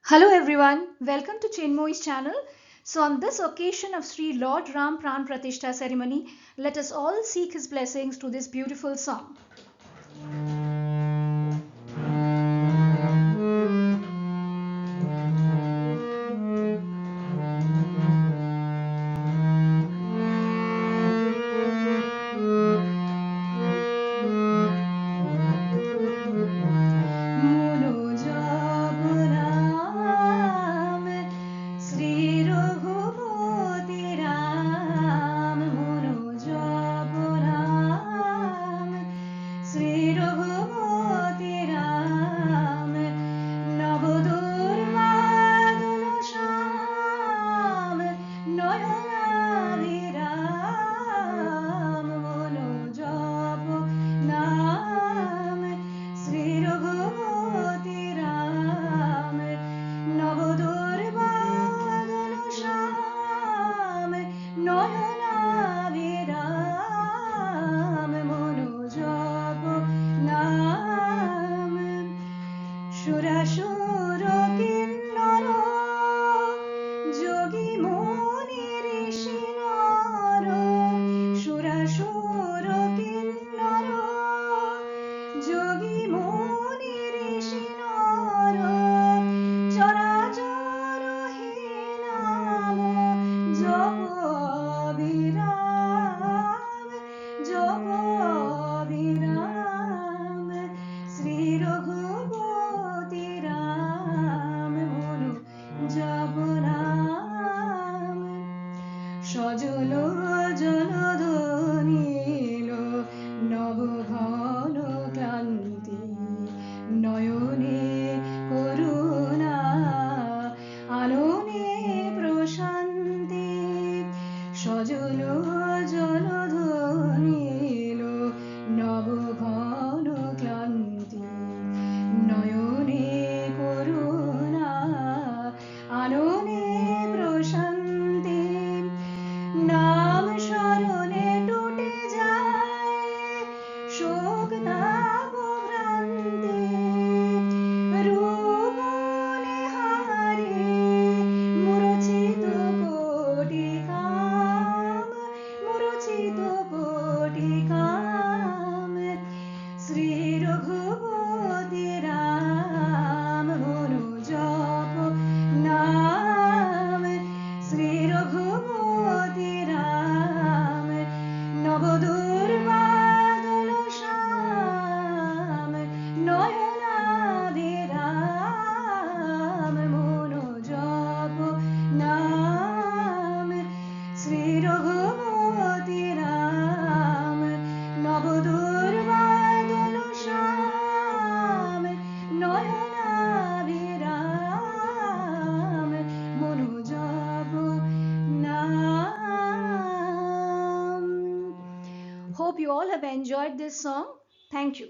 Hello everyone, welcome to Chinmoy's channel. So on this occasion of Sri Lord Ram Pran Pratishtha ceremony, let us all seek his blessings through this beautiful song. সুরাসুর কিন্নর যোগী মুনি ঋষি নর সুরাসুর কিন্নর যোগী মুনি ঋষি নর চরাচর হে নাম জপ বিরাম জপ বিরাম শ্রী রঘুপতি রাম মনু জপ নাম সজল জলধ্বনিল নব ঘন ক্লান্তি নয়নে করুণা আননে প্রশান্তি সজল জলধ্বনিল নব ঘন ক্লান্তি নয়নে করুণা আননে প্রশান্তি নাম স্মরণে টুটে যায় শোক তাপ ভ্রান্তি রূপ নিহারে মূর্ছিত কোটি কাম মূর্ছিত কোটি কাম শ্রী রঘুপতি রাম মনু জপ নাম শ্রী রঘুপতি রাম নবদুর্বাদল শ্যাম নয়নাভিরাম মনু জপ নাম শ্রী রঘুপতি রাম নবদুর্বাদল শ্যাম নয়নাভিরাম মনু জপ নাম. Hope you all have enjoyed this song. Thank you.